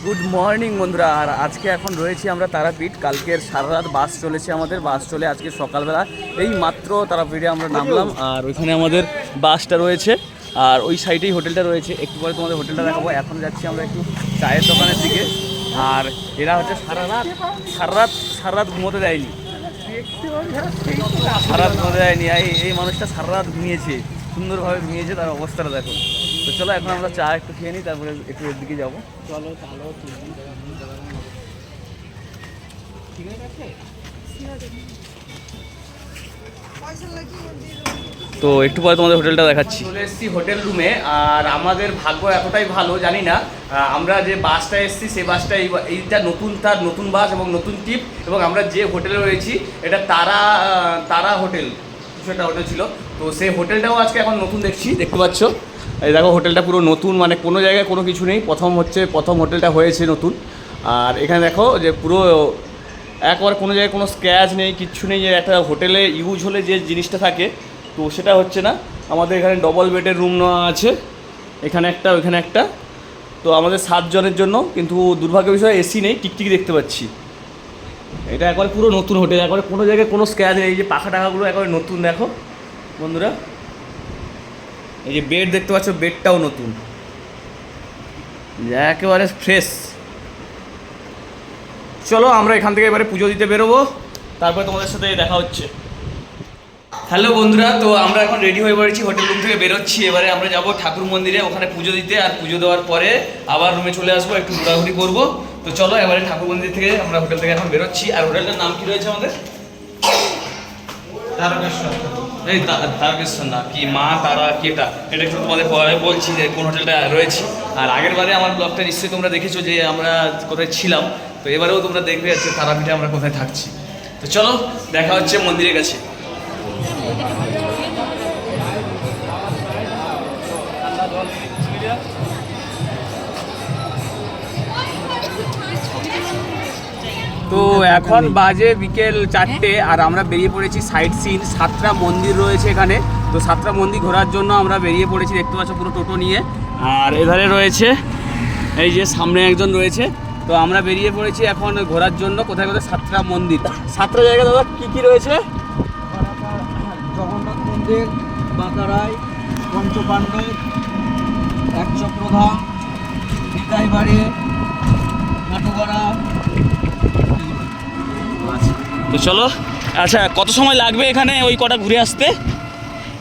Good morning বন্ধুরা। আর আজকে এখন রয়েছি আমরা তারাপীঠ। কালকের সারা রাত বাস চলেছে, আমাদের বাস চলে আজকে সকালবেলা এই মাত্র তারাপীঠে আমরা নামলাম। আর ওইখানে আমাদের বাসটা রয়েছে, আর ওই সাইডেই হোটেলটা রয়েছে। একটু পরে তোমাদের হোটেলটা দেখাবো। এখন যাচ্ছি আমরা একটু চায়ের দোকানের দিকে। আর এরা হচ্ছে সারা রাত ঘুমোতে দেয়নি, সারা রাত ঘুমোতে দেয়নি। এই মানুষটা সারা রাত ঘুমিয়েছে, সুন্দরভাবে ঘুমিয়েছে, তার অবস্থাটা দেখো। তো চলো এখন আমরা চা একটু খেয়ে নিই, তারপরে একটু এর দিকে যাবো। চলো চলো। তো একটু পরে তোমাদের হোটেলটা দেখাচ্ছি। চলে এসেছি হোটেল রুমে। আর আমাদের ভাগ্য এতটাই ভালো, জানি না আমরা যে বাসটা এসেছি সেই বাসটা এইটা নতুন, তার নতুন বাস এবং নতুন টিপ। এবং আমরা যে হোটেলে রয়েছি এটা তারা হোটেল, কিছু একটা হোটেল ছিল। তো সেই হোটেলটাও আজকে এখন নতুন দেখতে পাচ্ছ। এই দেখো হোটেলটা পুরো নতুন, মানে কোনো জায়গায় কোনো কিছু নেই। প্রথম হোটেলটা হয়েছে নতুন। আর এখানে দেখো যে পুরো একবার কোনো জায়গায় কোনো স্ক্র্যাচ নেই, কিচ্ছু নেই। যে একটা হোটেলে ইউজ হলে যে জিনিসটা থাকে তো সেটা হচ্ছে না। আমাদের এখানে ডবল বেডের রুম নেওয়া আছে, এখানে একটা ওইখানে একটা। তো আমাদের 7 জনের জন্য, কিন্তু দুর্ভাগ্য বিষয় এসি নেই, টিকটিকি দেখতে পাচ্ছি। এটা একবার পুরো নতুন হোটেল, একবারে কোনো জায়গায় কোনো স্ক্র্যাচ নেই। এই যে পাখা টাকাগুলো একবারে নতুন দেখো বন্ধুরা। এই যে বেড দেখতে পাচ্ছ, বেডটাও নতুন, একেবারে ফ্রেশ। চলো আমরা এখান থেকে এবারে পুজো দিতে বেরোবো, তারপরে তোমাদের সাথে দেখা হচ্ছে। হ্যালো বন্ধুরা, তো আমরা এখন রেডি হয়ে পড়েছি, হোটেল রুম থেকে বেরোচ্ছি। এবারে আমরা যাব ঠাকুর মন্দিরে, ওখানে পুজো দিতে। আর পুজো দেওয়ার পরে আবার রুমে চলে আসবো, একটু ঘোরাঘুরি করবো। তো চলো এবারে ঠাকুর মন্দির থেকে আমরা হোটেল থেকে এখন বেরোচ্ছি। আর হোটেলটার নাম কি রয়েছে আমাদের? তারকেশ্বর। এই তারকেশ্বর না, কি মা তারা কি এটা একটু তোমাদের পরে বলছি যে কোন হোটেলটা রয়েছে। আর আগের বারে আমার ব্লগটা নিশ্চয়ই তোমরা দেখেছো যে আমরা কোথায় ছিলাম। তো এবারেও তোমরা দেখবে যাচ্ছে তারাপীঠে আমরা কোথায় থাকছি। তো চলো দেখা হচ্ছে মন্দিরের কাছে। তো এখন বাজে বিকেল 4টে, আর আমরা বেরিয়ে পড়েছি সাইট সিন। 7টা মন্দির রয়েছে এখানে। তো 7টা মন্দির ঘোরার জন্য আমরা বেরিয়ে পড়েছি, দেখতে পাচ্ছ পুরো টোটো নিয়ে। আর এধারে রয়েছে এই যে সামনে একজন রয়েছে। তো আমরা বেরিয়ে পড়েছি এখন ঘোরার জন্য কোথায় কোথায় 7টা মন্দির। 7টা জায়গা দাদা কী কী রয়েছে? জগন্নাথ মন্দির, বাঁকারাই, পঞ্চপাণ্ডব, একচক্রধাম, নিতাইবাড়ি, নাটুগড়া। তো চলো। আচ্ছা, কত সময় লাগবে এখানে ওই কটা ঘুরে আসতে?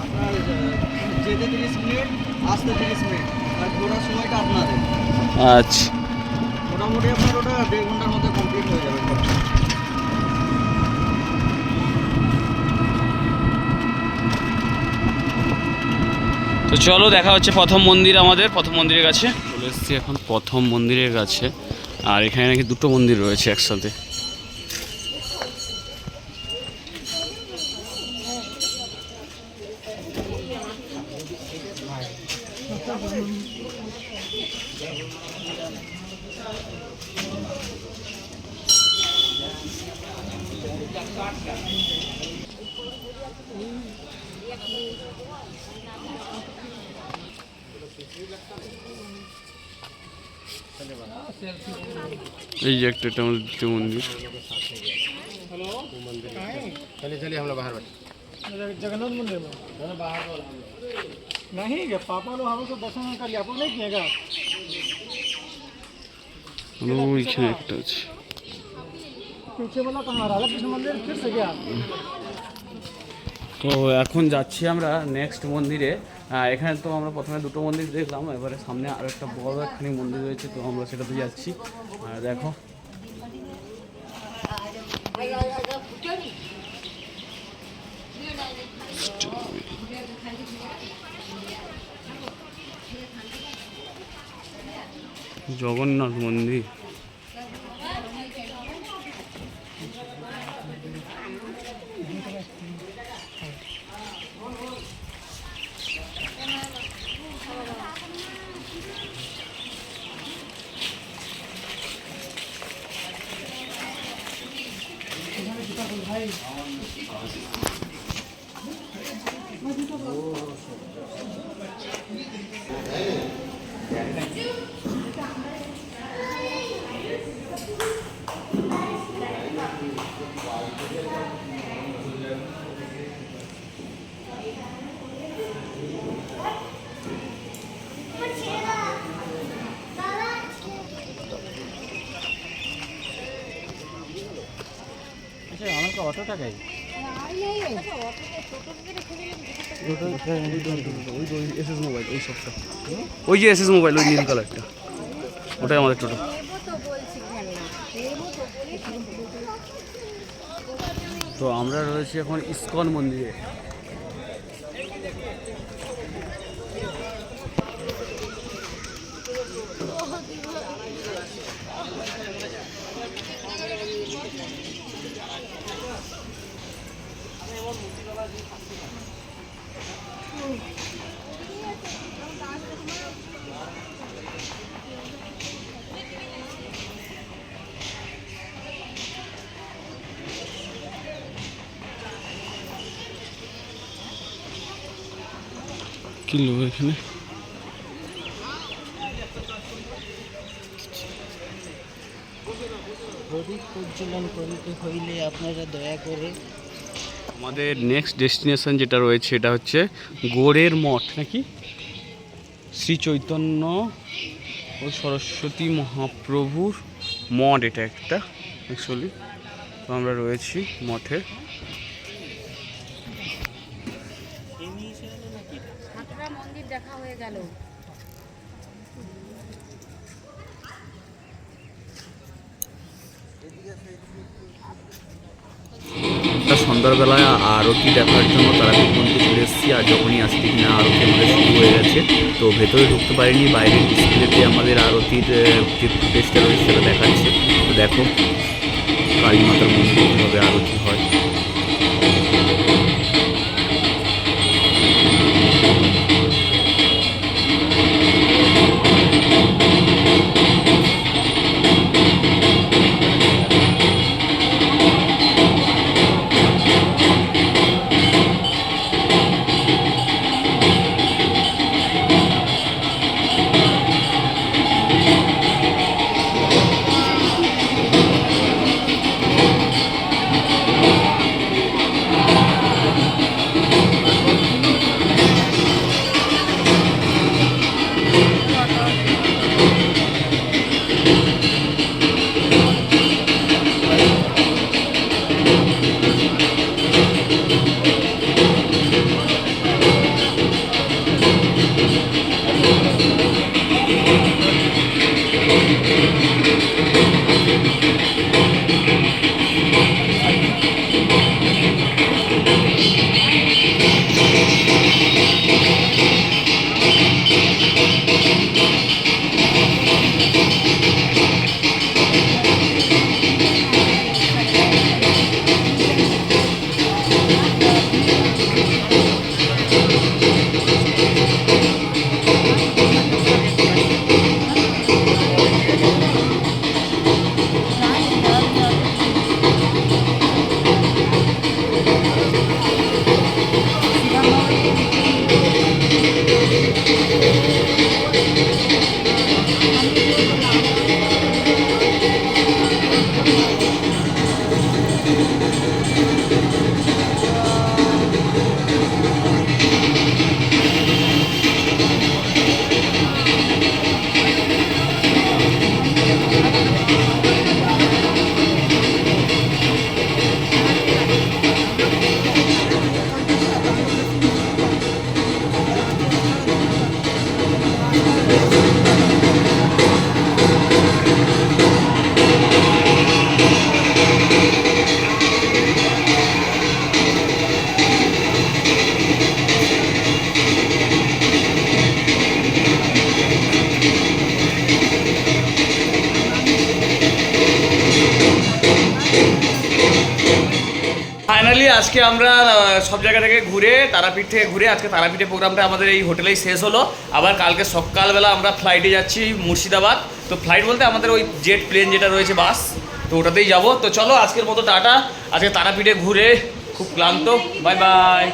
আপনার যেতে 30 মিনিট, আসতে 30 মিনিট, আর ঘোরার সময়টা আপনাদের। আচ্ছা, মোটামুটি আপনার ওটা 1.5 ঘন্টার মধ্যে কমপ্লিট হয়ে যাবে। তো চলো দেখা হচ্ছে প্রথম মন্দির, আমাদের প্রথম মন্দিরের কাছে চলে এসেছি এখন, প্রথম মন্দিরের কাছে। আর এখানে নাকি 2টো মন্দির রয়েছে একসাথে। এই যে একটা আমাদের দ্বিতীয় মন্দির। चलिए चलिए हम लोग बाहर बैठे। जगन्नाथ मंदिर में बाहर नहीं क्या पापा लोग हम लोग को दर्शन कर लिया, आप लोग नहीं किएगा? ওইখানে একটা আছে। पीछे वाला कहाँ, राधा कृष्ण मंदिर फिर से गया? তো এখন যাচ্ছি আমরা নেক্সট মন্দিরে। এখানে তো আমরা প্রথমে 2টো মন্দির দেখলাম, এবারে সামনে আরও একটা বড় একখানি মন্দির রয়েছে, তো আমরা সেটাতে যাচ্ছি। আর দেখো জগন্নাথ মন্দির। তো অটো টাকাই ওই যে এসএস মোবাইল, ওই নীল কালারটা, ওটাই আমাদের টোটো। তো আমরা রয়েছি এখন ইসকন মন্দিরে। কি লোক এখানে? প্রদীপ প্রজ্বলন করিতে হইলে আপনারা দয়া করে আমাদের নেক্সট ডেস্টিনেশন যেটা রয়েছে এটা হচ্ছে গোড়ের মঠ, নাকি শ্রী চৈতন্য ও সরস্বতী মহাপ্রভুর মঠ। এটা একটা অ্যাকচুয়ালি, তো আমরা রয়েছি মঠে। মন্দির দেখা হয়ে গেল। সন্ধ্যাবেলায় আরতি দেখার জন্য তারাপীঠ মন্দিরে চলে এসেছি, আর যখনই আসছি কিনা আরতি আমাদের শুরু হয়ে গেছে। তো ভেতরে ঢুকতে পারিনি, বাইরের ডিসপ্লেতে আমাদের আরতির যে ফুটেজটা রয়েছে সেটা দেখাচ্ছে। তো দেখো কালী মাতার মন্দিরে কীভাবে আরতি হয়। ফাইনালি আজকে আমরা সব জায়গা থেকে ঘুরে তারাপীঠ থেকে ঘুরে আজকে তারাপীঠের প্রোগ্রামটা আমাদের এই হোটেলেই শেষ হলো। আবার কালকে সকালবেলা আমরা ফ্লাইটে যাচ্ছি মুর্শিদাবাদ। তো ফ্লাইট বলতে আমাদের ওই জেট প্লেন যেটা রয়েছে বাস, তো ওটাতেই যাব। তো চলো আজকের মতো টাটা। আজকে তারাপীঠে ঘুরে খুব ক্লান্ত, বাই বাই।